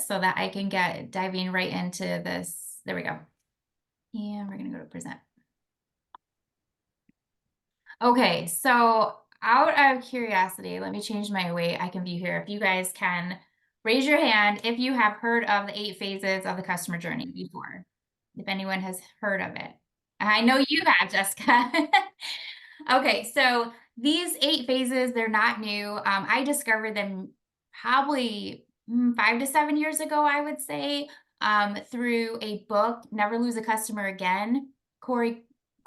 so that I can get diving right into this. There we go. And we're going to go to present. Okay, so out of curiosity, let me change my way I can view here. If you guys can raise your hand if you have heard of the 8 phases of the customer journey before, if anyone has heard of it. I know you have, Jessica. Okay, so these 8 phases, they're not new. I discovered them probably 5 to 7 years ago, I would say, through a book, Never Lose a Customer Again. Corey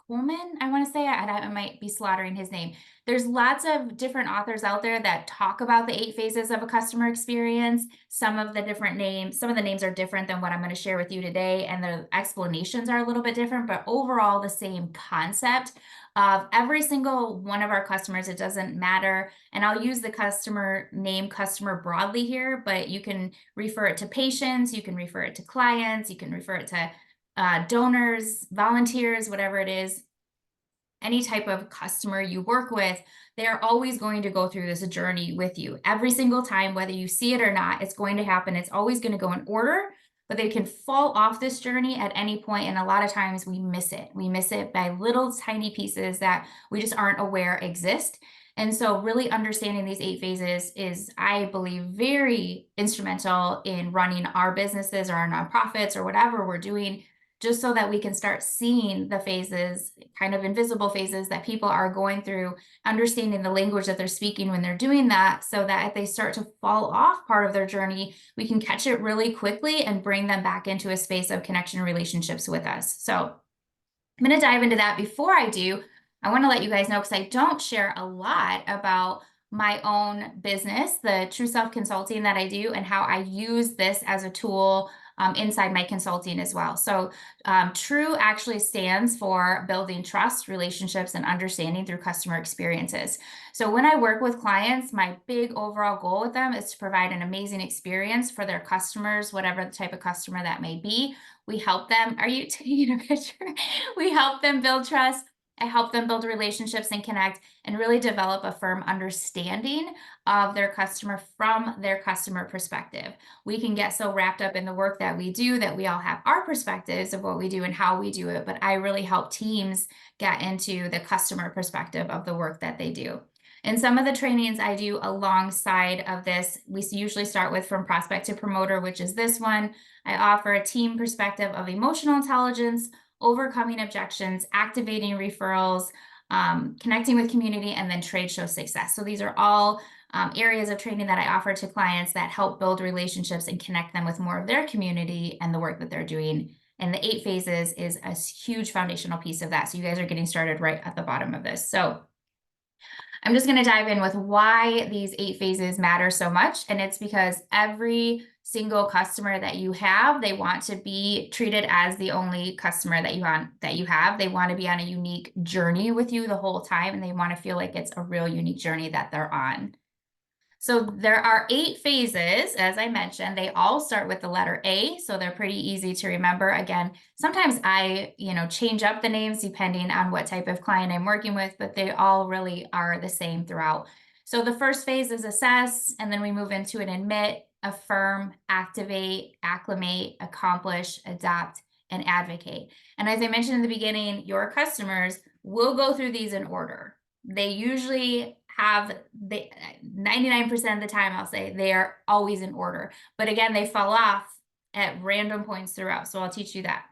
Coleman, I want to say. I might be slaughtering his name. There's lots of different authors out there that talk about the 8 phases of a customer experience. Some of the names are different than what I'm going to share with you today, and the explanations are a little bit different, but overall the same concept of every single one of our customers. It doesn't matter. And I'll use the customer name customer broadly here, but you can refer it to patients, you can refer it to clients, you can refer it to donors, volunteers, whatever it is. Any type of customer you work with, they're always going to go through this journey with you every single time, whether you see it or not. It's going to happen. It's always going to go in order, but they can fall off this journey at any point. And a lot of times we miss it. We miss it by little tiny pieces that we just aren't aware exist. And so really understanding these 8 phases is, I believe, very instrumental in running our businesses or our nonprofits or whatever we're doing, just so that we can start seeing the phases, kind of invisible phases that people are going through, understanding the language that they're speaking when they're doing that, so that if they start to fall off part of their journey, we can catch it really quickly and bring them back into a space of connection and relationships with us. So I'm going to dive into that. Before I do, I want to let you guys know, because I don't share a lot about my own business, the True Self Consulting that I do, and how I use this as a tool inside my consulting as well. So True actually stands for building trust, relationships, and understanding through customer experiences. So when I work with clients, my big overall goal with them is to provide an amazing experience for their customers, whatever the type of customer that may be. We help them. Are you taking a picture? We help them build trust. I help them build relationships and connect and really develop a firm understanding of their customer from their customer perspective. We can get so wrapped up in the work that we do that we all have our perspectives of what we do and how we do it, but I really help teams get into the customer perspective of the work that they do. And some of the trainings I do alongside of this, we usually start with From Prospect to Promoter, which is this one. I offer a team perspective of emotional intelligence, overcoming objections, activating referrals, connecting with community, and then trade show success. So these are all areas of training that I offer to clients that help build relationships and connect them with more of their community and the work that they're doing. And the 8 phases is a huge foundational piece of that. So you guys are getting started right at the bottom of this. So I'm just going to dive in with why these 8 phases matter so much. And it's because every single customer that you have, they want to be treated as the only customer that you have. They want to be on a unique journey with you the whole time, and they want to feel like it's a real unique journey that they're on. So there are 8 phases, as I mentioned. They all start with the letter A, so they're pretty easy to remember. Again, sometimes I, change up the names depending on what type of client I'm working with, but they all really are the same throughout. So the first phase is assess, and then we move into an admit, affirm, activate, acclimate, accomplish, adopt, and advocate. And as I mentioned in the beginning, your customers will go through these in order. They usually have 99% of the time, I'll say they are always in order. But again, they fall off at random points throughout. So I'll teach you that.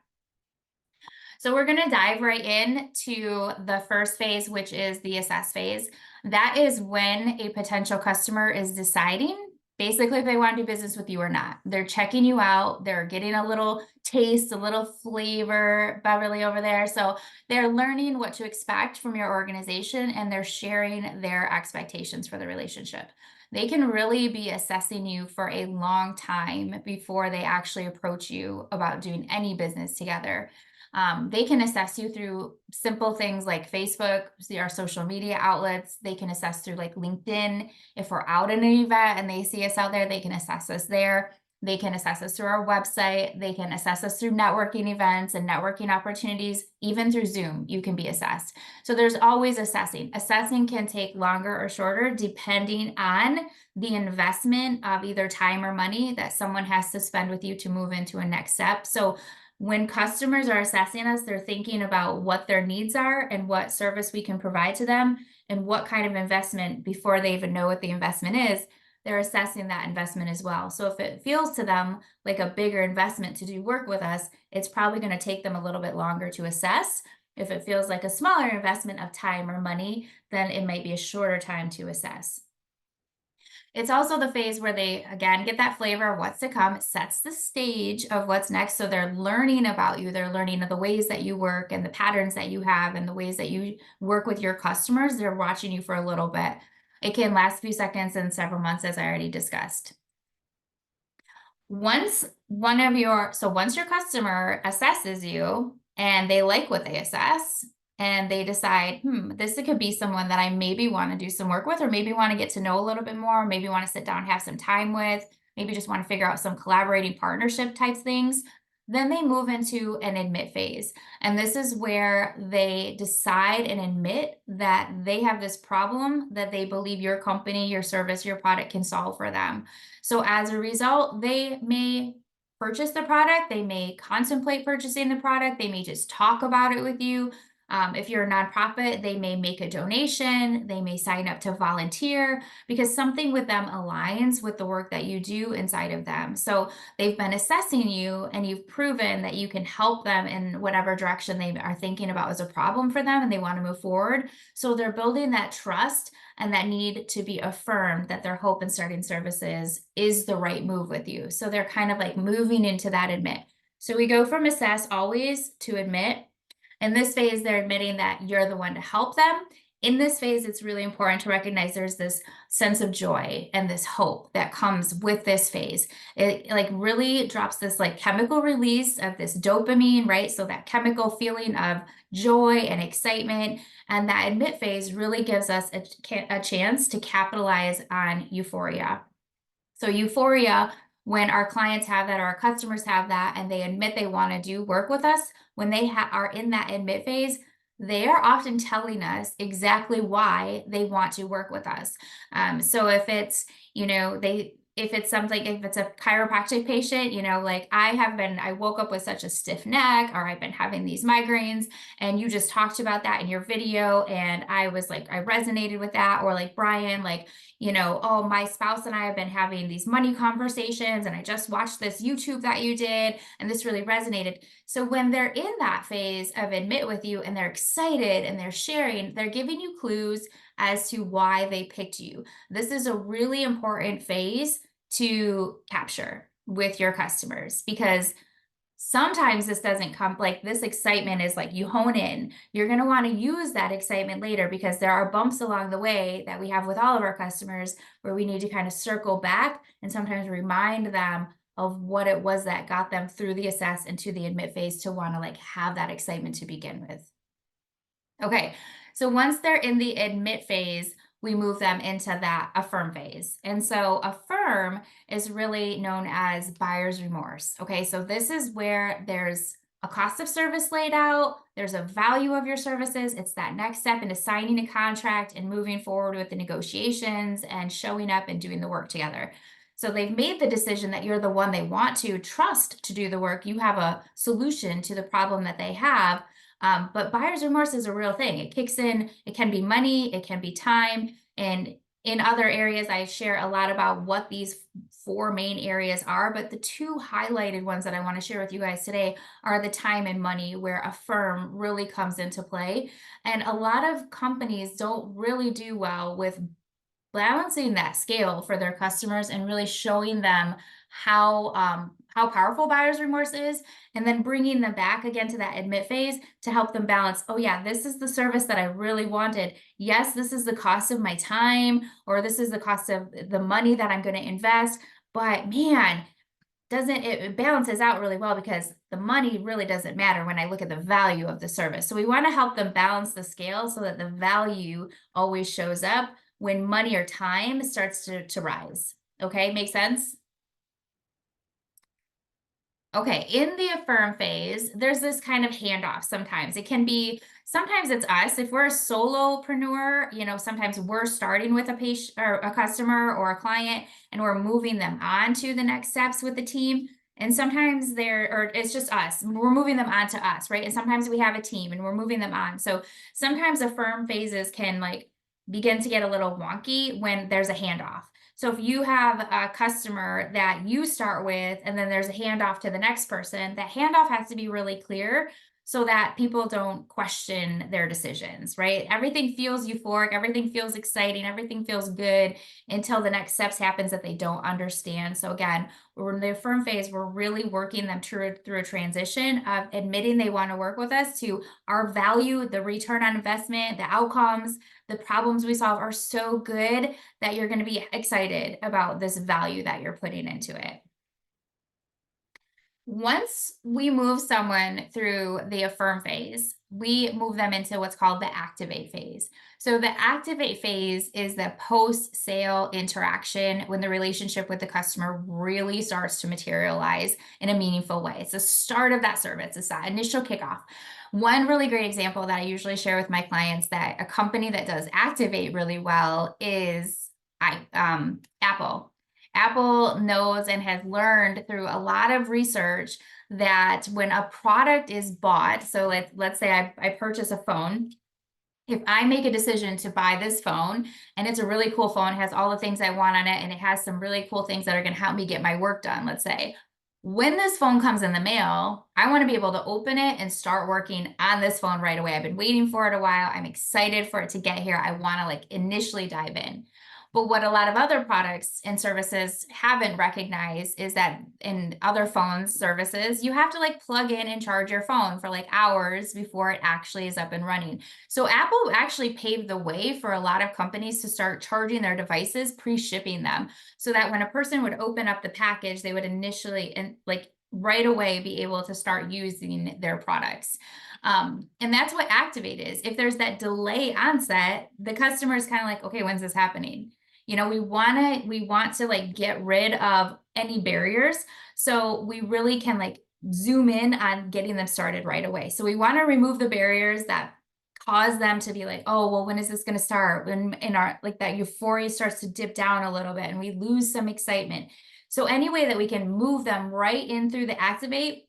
So we're going to dive right into the first phase, which is the assess phase. That is when a potential customer is deciding basically if they want to do business with you or not. They're checking you out. They're getting a little taste, a little flavor, Beverly over there. So they're learning what to expect from your organization, and they're sharing their expectations for the relationship. They can really be assessing you for a long time before they actually approach you about doing any business together. They can assess you through simple things like Facebook, our social media outlets. They can assess through like LinkedIn. If we're out in an event and they see us out there, they can assess us there. They can assess us through our website. They can assess us through networking events and networking opportunities. Even through Zoom, you can be assessed. So there's always assessing. Assessing can take longer or shorter depending on the investment of either time or money that someone has to spend with you to move into a next step. So when customers are assessing us, they're thinking about what their needs are and what service we can provide to them and what kind of investment before they even know what the investment is. They're assessing that investment as well. So if it feels to them like a bigger investment to do work with us, it's probably going to take them a little bit longer to assess. If it feels like a smaller investment of time or money, then it might be a shorter time to assess. It's also the phase where they, again, get that flavor of what's to come. It sets the stage of what's next. So they're learning about you. They're learning of the ways that you work and the patterns that you have and the ways that you work with your customers. They're watching you for a little bit. It can last a few seconds and several months, as I already discussed. Once once your customer assesses you and they like what they assess and they decide, this could be someone that I maybe want to do some work with, or maybe want to get to know a little bit more, maybe want to sit down and have some time with, maybe just want to figure out some collaborating partnership types things, then they move into an admit phase. And this is where they decide and admit that they have this problem that they believe your company, your service, your product can solve for them. So as a result, they may purchase the product, they may contemplate purchasing the product, they may just talk about it with you. If you're a nonprofit, they may make a donation, they may sign up to volunteer because something with them aligns with the work that you do inside of them. So they've been assessing you and you've proven that you can help them in whatever direction they are thinking about as a problem for them and they want to move forward. So they're building that trust and that need to be affirmed that their hope in starting services is the right move with you. So they're kind of like moving into that admit. So we go from assess always to admit. In this phase, they're admitting that you're the one to help them. In this phase, it's really important to recognize there's this sense of joy and this hope that comes with this phase. It like really drops this like chemical release of this dopamine, right? So that chemical feeling of joy and excitement. And that admit phase really gives us a chance to capitalize on euphoria. So euphoria, when our clients have that or our customers have that and they admit they want to do work with us, when they are in that admit phase, they are often telling us exactly why they want to work with us. So if it's, if it's something, if it's a chiropractic patient, like I woke up with such a stiff neck, or I've been having these migraines, and you just talked about that in your video. And I was like, I resonated with that. Or like, Brian, like, oh, my spouse and I have been having these money conversations, and I just watched this YouTube that you did, and this really resonated. So when they're in that phase of admit with you and they're excited and they're sharing, they're giving you clues as to why they picked you. This is a really important phase to capture with your customers because sometimes this doesn't come like this excitement is like you hone in. You're going to want to use that excitement later because there are bumps along the way that we have with all of our customers where we need to kind of circle back and sometimes remind them of what it was that got them through the assess and to the admit phase to want to like have that excitement to begin with. Okay, so once they're in the admit phase, we move them into that affirm phase. And so affirm is really known as buyer's remorse. Okay, so this is where there's a cost of service laid out, there's a value of your services. It's that next step into signing a contract and moving forward with the negotiations and showing up and doing the work together. So they've made the decision that you're the one they want to trust to do the work. You have a solution to the problem that they have. But buyer's remorse is a real thing. It kicks in, it can be money, it can be time. And in other areas, I share a lot about what these four main areas are. But the two highlighted ones that I want to share with you guys today are the time and money, where affirm really comes into play. And a lot of companies don't really do well with balancing that scale for their customers and really showing them how powerful buyer's remorse is, and then bringing them back again to that admit phase to help them balance. Oh yeah, this is the service that I really wanted. Yes, this is the cost of my time, or this is the cost of the money that I'm going to invest. But man, doesn't it balances out really well because the money really doesn't matter when I look at the value of the service. So we want to help them balance the scale so that the value always shows up when money or time starts to rise. Okay, make sense? Okay, in the affirm phase, there's this kind of handoff sometimes. It can be, sometimes it's us. If we're a solopreneur, sometimes we're starting with a patient or a customer or a client and we're moving them on to the next steps with the team. And sometimes or it's just us, we're moving them on to us, right? And sometimes we have a team and we're moving them on. So sometimes affirm phases can like begin to get a little wonky when there's a handoff. So if you have a customer that you start with, and then there's a handoff to the next person, that handoff has to be really clear so that people don't question their decisions, right? Everything feels euphoric, everything feels exciting, everything feels good until the next steps happens that they don't understand. So again, we're in the affirm phase, we're really working them through a transition of admitting they want to work with us to our value, the return on investment, the outcomes, the problems we solve are so good that you're going to be excited about this value that you're putting into it. Once we move someone through the affirm phase, we move them into what's called the activate phase. So, the activate phase is the post sale interaction when the relationship with the customer really starts to materialize in a meaningful way. It's the start of that service, it's that initial kickoff. One really great example that I usually share with my clients that a company that does activate really well is Apple. Apple knows and has learned through a lot of research that when a product is bought, so let's say I purchase a phone. If I make a decision to buy this phone and it's a really cool phone, it has all the things I want on it, and it has some really cool things that are going to help me get my work done, let's say. When this phone comes in the mail, I want to be able to open it and start working on this phone right away. I've been waiting for it a while. I'm excited for it to get here. I want to like initially dive in. But what a lot of other products and services haven't recognized is that in other phone services, you have to like plug in and charge your phone for like hours before it actually is up and running. So Apple actually paved the way for a lot of companies to start charging their devices, pre-shipping them, so that when a person would open up the package, they would initially and like right away be able to start using their products. And that's what Activate is. If there's that delay onset, the customer is kind of like, okay, when's this happening? We want to like get rid of any barriers. So we really can like zoom in on getting them started right away. So we want to remove the barriers that cause them to be like, oh, well, when is this going to start? When in our like that euphoria starts to dip down a little bit and we lose some excitement. So any way that we can move them right in through the activate,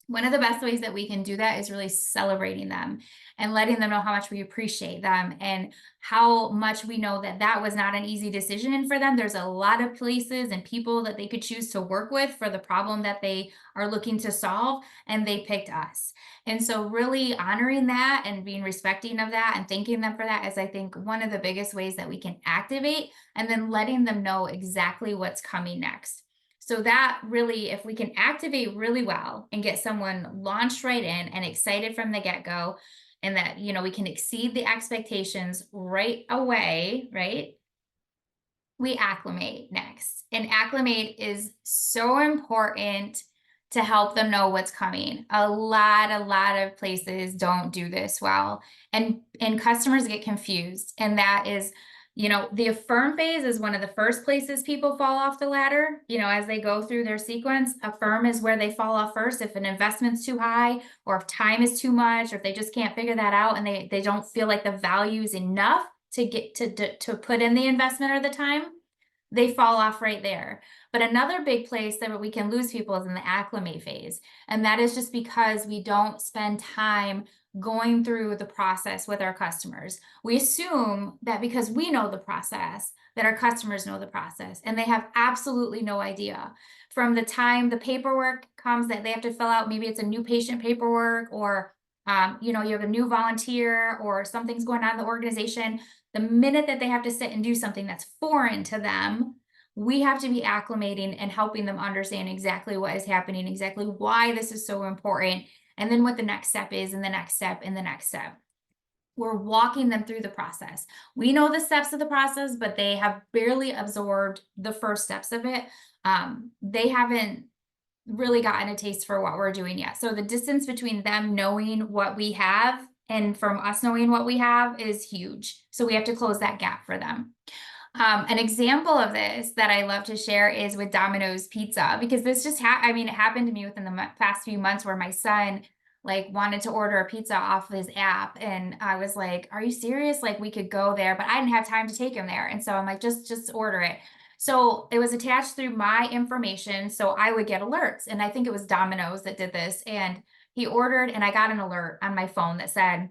one of the best ways that we can do that is really celebrating them and letting them know how much we appreciate them and how much we know that that was not an easy decision for them. There's a lot of places and people that they could choose to work with for the problem that they are looking to solve, and they picked us. And so, really honoring that and being respecting of that and thanking them for that is, I think, one of the biggest ways that we can activate, and then letting them know exactly what's coming next. So that really, if we can activate really well and get someone launched right in and excited from the get-go, and that, we can exceed the expectations right away, right? We acclimate next. And acclimate is so important to help them know what's coming. A lot of places don't do this well. And customers get confused. And that is, the affirm phase is one of the first places people fall off the ladder. As they go through their sequence, affirm is where they fall off first. If an investment's too high, or if time is too much, or if they just can't figure that out and they don't feel like the value is enough to get to put in the investment or the time, they fall off right there. But another big place that we can lose people is in the acclimate phase. And that is just because we don't spend time going through the process with our customers. We assume that because we know the process, that our customers know the process, and they have absolutely no idea. From the time the paperwork comes that they have to fill out, maybe it's a new patient paperwork, or you have a new volunteer, or something's going on in the organization. The minute that they have to sit and do something that's foreign to them, we have to be acclimating and helping them understand exactly what is happening, exactly why this is so important, and then what the next step is, and the next step, and the next step. We're walking them through the process. We know the steps of the process, but they have barely absorbed the first steps of it. They haven't really gotten a taste for what we're doing yet. So the distance between them knowing what we have and from us knowing what we have is huge. So we have to close that gap for them. An example of this that I love to share is with Domino's Pizza, because this just I mean, it happened to me within the past few months where my son like wanted to order a pizza off his app, and I was like, "Are you serious? Like we could go there," but I didn't have time to take him there, and so I'm like, "Just order it." So it was attached through my information, so I would get alerts, and I think it was Domino's that did this, and he ordered, and I got an alert on my phone that said,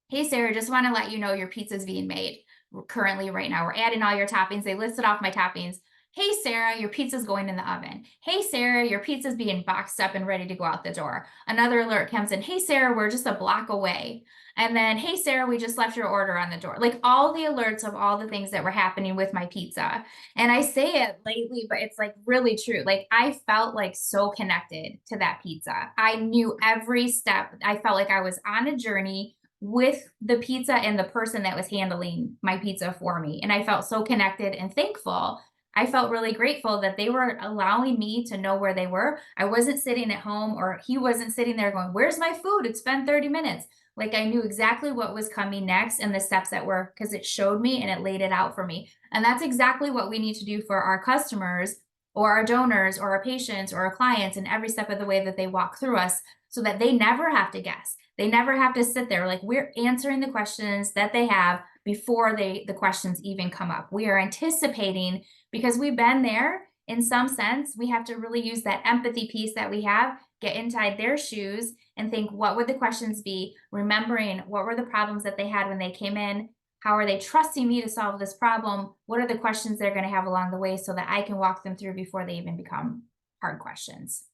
"Hey, Sarah, just want to let you know your pizza's being made currently right now. We're adding all your toppings." They listed off my toppings. "Hey, Sarah, your pizza's going in the oven. Hey, Sarah, your pizza's being boxed up and ready to go out the door." Another alert comes in. "Hey, Sarah, we're just a block away." And then, "Hey, Sarah, we just left your order on the door." Like all the alerts of all the things that were happening with my pizza. And I say it lately, but it's like really true. Like I felt like so connected to that pizza. I knew every step. I felt like I was on a journey with the pizza and the person that was handling my pizza for me. And I felt so connected and thankful. I felt really grateful that they were allowing me to know where they were. I wasn't sitting at home, or he wasn't sitting there going, "Where's my food? It's been 30 minutes." Like I knew exactly what was coming next and the steps that were, because it showed me and it laid it out for me. And that's exactly what we need to do for our customers or our donors or our patients or our clients in every step of the way that they walk through us, so that they never have to guess. They never have to sit there. Like we're answering the questions that they have before the questions even come up. We are anticipating because we've been there in some sense. We have to really use that empathy piece that we have, get inside their shoes and think, what would the questions be? Remembering what were the problems that they had when they came in? How are they trusting me to solve this problem? What are the questions they're going to have along the way so that I can walk them through before they even become hard questions?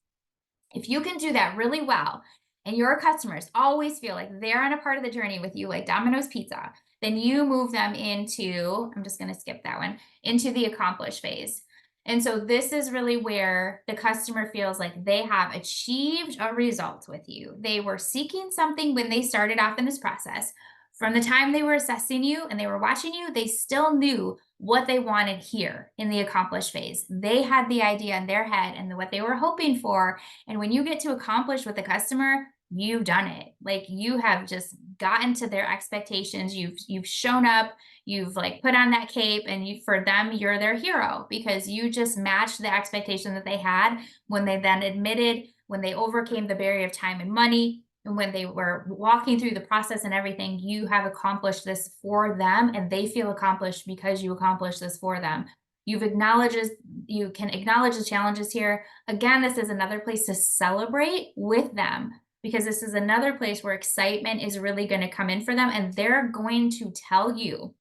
If you can do that really well, and your customers always feel like they're on a part of the journey with you, like Domino's Pizza, then you move them into, I'm just going to skip that one, into the accomplish phase. And so this is really where the customer feels like they have achieved a result with you. They were seeking something when they started off in this process. From the time they were assessing you and they were watching you, they still knew what they wanted here in the accomplish phase. They had the idea in their head and what they were hoping for. And when you get to accomplish with the customer, you've done it. Like you have just gotten to their expectations. You've shown up, you've like put on that cape, and you, for them, you're their hero because you just matched the expectation that they had when they then admitted, when they overcame the barrier of time and money, and when they were walking through the process and everything. You have accomplished this for them, and they feel accomplished because you accomplished this for them. You've acknowledged, you can acknowledge the challenges here. Again, this is another place to celebrate with them, because this is another place where excitement is really going to come in for them, and they're going to tell you.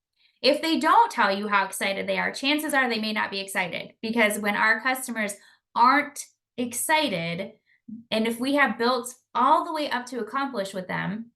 If they don't tell you how excited they are, chances are they may not be excited, because when our customers aren't excited, and if we have built all the way up to accomplish with them,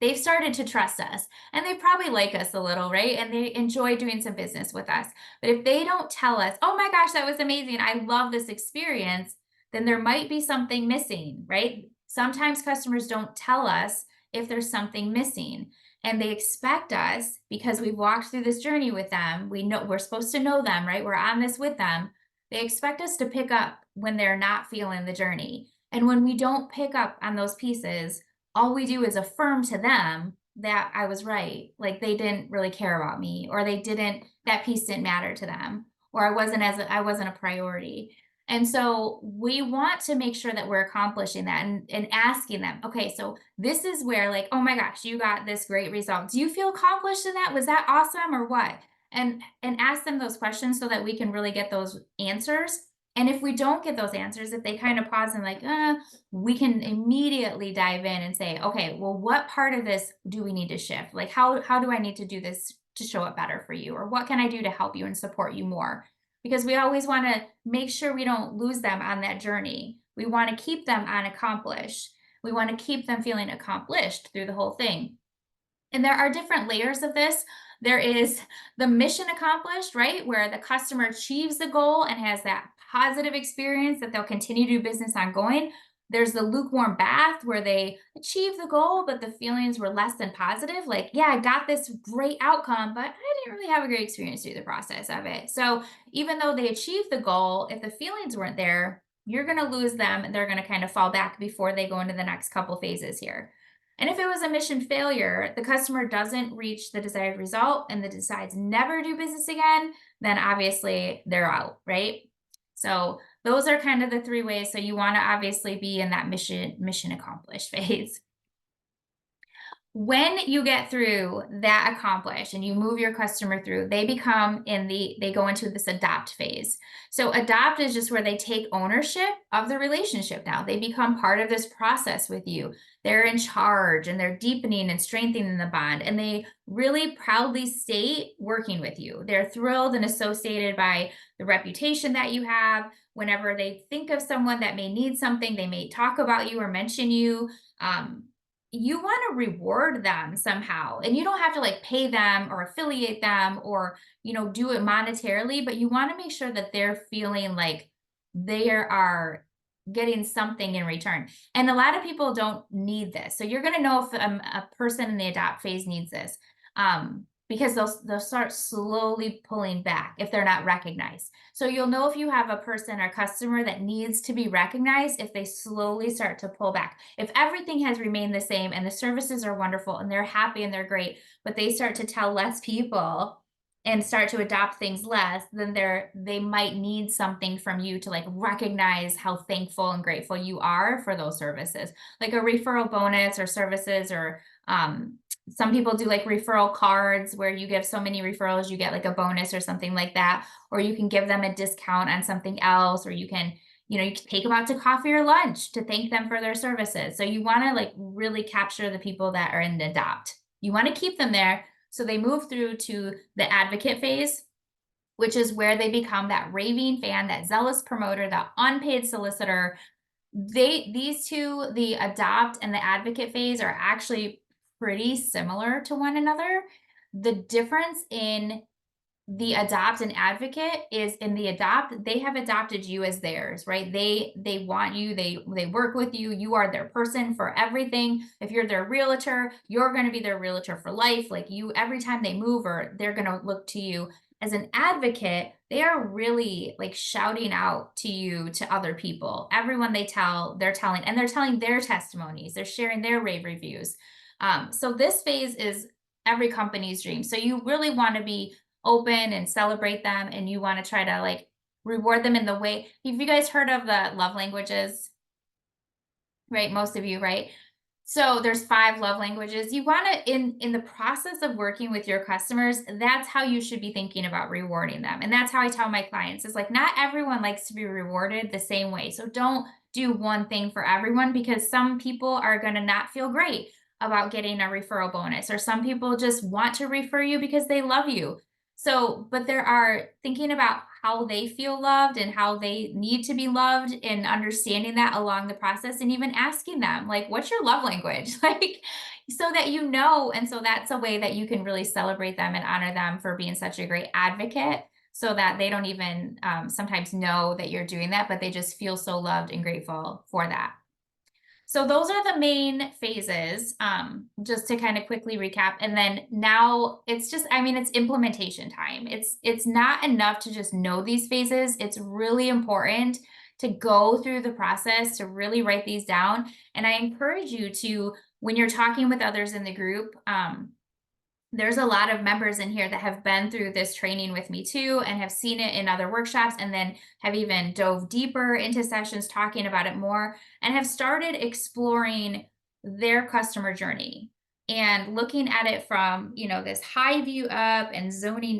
they've started to trust us, and they probably like us a little, right? And they enjoy doing some business with us. But if they don't tell us, "Oh my gosh, that was amazing. I love this experience," then there might be something missing, right? Sometimes customers don't tell us if there's something missing, and they expect us, because we've walked through this journey with them. We know we're supposed to know them, right? We're on this with them. They expect us to pick up when they're not feeling the journey. And when we don't pick up on those pieces, all we do is affirm to them that I was right. Like they didn't really care about me, or they didn't, that piece didn't matter to them, or I wasn't a priority. And so we want to make sure that we're accomplishing that, and asking them, "Okay, so this is where, like, oh my gosh, you got this great result. Do you feel accomplished in that? Was that awesome or what?" And ask them those questions so that we can really get those answers. And if we don't get those answers, if they kind of pause and like, we can immediately dive in and say, "Okay, well, what part of this do we need to shift? Like, how do I need to do this to show up better for you? Or what can I do to help you and support you more?" Because we always want to make sure we don't lose them on that journey. We want to keep them on accomplish. We want to keep them feeling accomplished through the whole thing. And there are different layers of this. There is the mission accomplished, right? Where the customer achieves the goal and has that positive experience that they'll continue to do business ongoing. There's the lukewarm bath where they achieve the goal, but the feelings were less than positive. Like, yeah, I got this great outcome, but I didn't really have a great experience through the process of it. So even though they achieved the goal, if the feelings weren't there, you're going to lose them, and they're going to kind of fall back before they go into the next couple phases here. And if it was a mission failure, the customer doesn't reach the desired result and the decides never do business again, then obviously they're out, right? So those are kind of the three ways. So you want to obviously be in that mission accomplished phase. When you get through that accomplished and you move your customer through, they go into this adopt phase. So adopt is just where they take ownership of the relationship now. They become part of this process with you. They're in charge and they're deepening and strengthening the bond, and they really proudly state working with you. They're thrilled and associated by the reputation that you have. Whenever they think of someone that may need something, they may talk about you or mention you. You want to reward them somehow, and you don't have to like pay them or affiliate them or do it monetarily, but you want to make sure that they're feeling like they are getting something in return. And a lot of people don't need this, so you're going to know if a person in the adopt phase needs this, because they'll start slowly pulling back if they're not recognized. So you'll know if you have a person or customer that needs to be recognized if they slowly start to pull back. If everything has remained the same and the services are wonderful and they're happy and they're great, but they start to tell less people and start to adopt things less, then they might need something from you to like recognize how thankful and grateful you are for those services, like a referral bonus or services, or some people do like referral cards where you give so many referrals, you get like a bonus or something like that, or you can give them a discount on something else, or you can take them out to coffee or lunch to thank them for their services. So you want to like really capture the people that are in the adopt. You want to keep them there so they move through to the advocate phase, which is where they become that raving fan, that zealous promoter, that unpaid solicitor. These two, the adopt and the advocate phase, are actually pretty similar to one another. The difference in the adopt and advocate is in the adopt, they have adopted you as theirs, right? They want you, they work with you, you are their person for everything. If you're their realtor, you're going to be their realtor for life. Like you, every time they move, or they're going to look to you. As an advocate, they are really like shouting out to you, to other people. Everyone they're telling their testimonies, they're sharing their rave reviews. So this phase is every company's dream. So you really want to be open and celebrate them, and you want to try to like reward them in the way. Have you guys heard of the love languages? Right, most of you, right? So there's 5 love languages. You want to, in the process of working with your customers, that's how you should be thinking about rewarding them. And that's how I tell my clients, is like, not everyone likes to be rewarded the same way. So don't do one thing for everyone, because some people are going to not feel great about getting a referral bonus, or some people just want to refer you because they love you. So, but there are thinking about how they feel loved and how they need to be loved, and understanding that along the process, and even asking them, like, what's your love language? Like, so that and so that's a way that you can really celebrate them and honor them for being such a great advocate, so that they don't even sometimes know that you're doing that, but they just feel so loved and grateful for that. So those are the main phases, just to kind of quickly recap. And then now it's just, I mean, it's implementation time. It's not enough to just know these phases. It's really important to go through the process, to really write these down. And I encourage you to, when you're talking with others in the group, there's a lot of members in here that have been through this training with me too, and have seen it in other workshops, and then have even dove deeper into sessions talking about it more, and have started exploring their customer journey and looking at it from, this high view up and zooming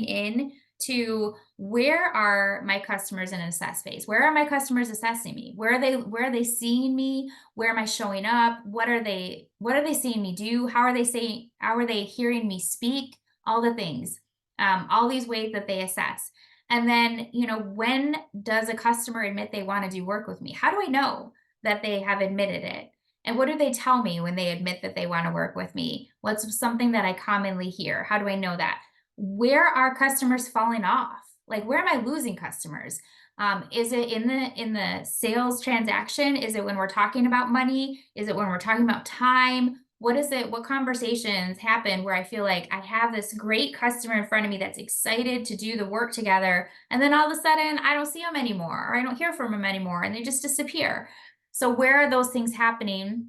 in to, where are my customers in an assess phase? Where are my customers assessing me? Where are they seeing me? Where am I showing up? What are they seeing me do? How are they hearing me speak? All the things, all these ways that they assess. And then, when does a customer admit they want to do work with me? How do I know that they have admitted it? And what do they tell me when they admit that they want to work with me? What's something that I commonly hear? How do I know that? Where are customers falling off? Like, where am I losing customers? Is it in the sales transaction? Is it when we're talking about money? Is it when we're talking about time? What is it? What conversations happen where I feel like I have this great customer in front of me that's excited to do the work together, and then all of a sudden I don't see them anymore, or I don't hear from them anymore, and they just disappear. So where are those things happening?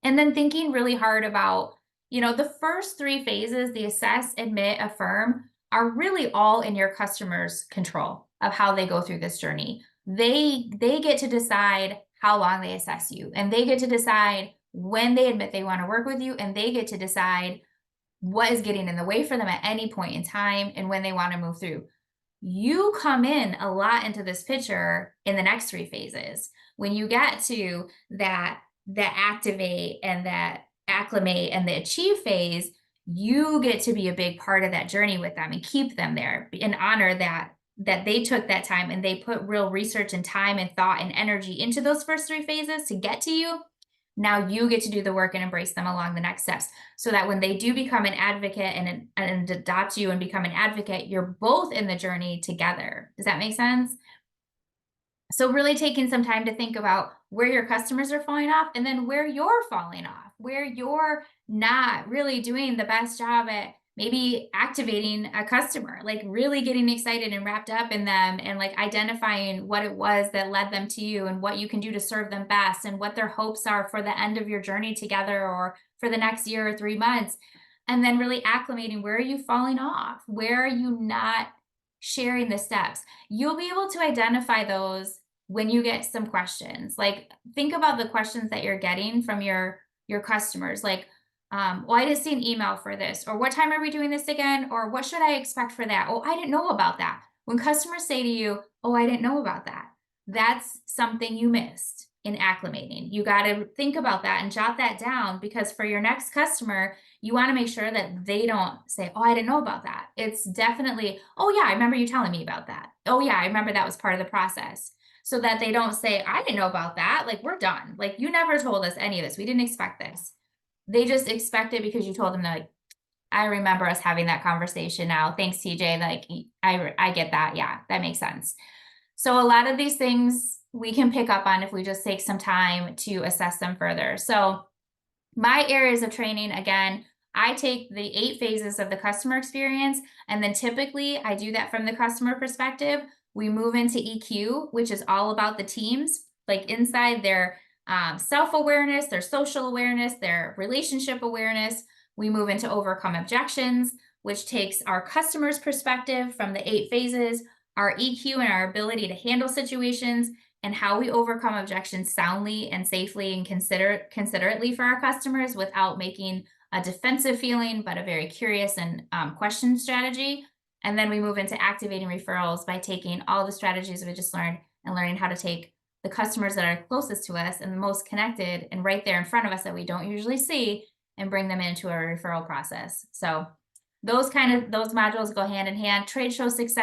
And then thinking really hard about, the first 3 phases, the assess, admit, affirm, are really all in your customer's control of how they go through this journey. They get to decide how long they assess you, and they get to decide when they admit they wanna work with you, and they get to decide what is getting in the way for them at any point in time and when they wanna move through. You come in a lot into this picture in the next 3 phases. When you get to that activate and that acclimate and the achieve phase, you get to be a big part of that journey with them and keep them there and honor that they took that time and they put real research and time and thought and energy into those first 3 phases to get to you. Now you get to do the work and embrace them along the next steps so that when they do become an advocate and adopt you and become an advocate, you're both in the journey together. Does that make sense? So really taking some time to think about where your customers are falling off and then where you're falling off, where you're not really doing the best job at maybe activating a customer, like really getting excited and wrapped up in them and like identifying what it was that led them to you and what you can do to serve them best and what their hopes are for the end of your journey together or for the next year or 3 months. And then really acclimating, where are you falling off? Where are you not sharing the steps? You'll be able to identify those when you get some questions. Like think about the questions that you're getting from your customers. Like, well, I just see an email for this, or what time are we doing this again? Or what should I expect for that? Oh, I didn't know about that. When customers say to you, oh, I didn't know about that, that's something you missed in acclimating. You got to think about that and jot that down because for your next customer, you want to make sure that they don't say, oh, I didn't know about that. It's definitely, oh, yeah, I remember you telling me about that. Oh, yeah, I remember that was part of the process. So that they don't say, I didn't know about that. Like, we're done. Like, you never told us any of this. We didn't expect this. They just expect it because you told them that, like, I remember us having that conversation now. Thanks, TJ. Like, I get that. Yeah, that makes sense. So a lot of these things we can pick up on if we just take some time to assess them further. So my areas of training, again, I take the 8 phases of the customer experience, and then typically I do that from the customer perspective. We move into EQ, which is all about the teams, like inside their self awareness, their social awareness, their relationship awareness. We move into overcome objections, which takes our customer's perspective from the 8 phases, our EQ and our ability to handle situations, and how we overcome objections soundly and safely and considerately for our customers without making a defensive feeling, but a very curious and question strategy. And then we move into activating referrals by taking all the strategies we just learned and learning how to take the customers that are closest to us and the most connected and right there in front of us that we don't usually see and bring them into a referral process. So those modules go hand in hand. Trade show success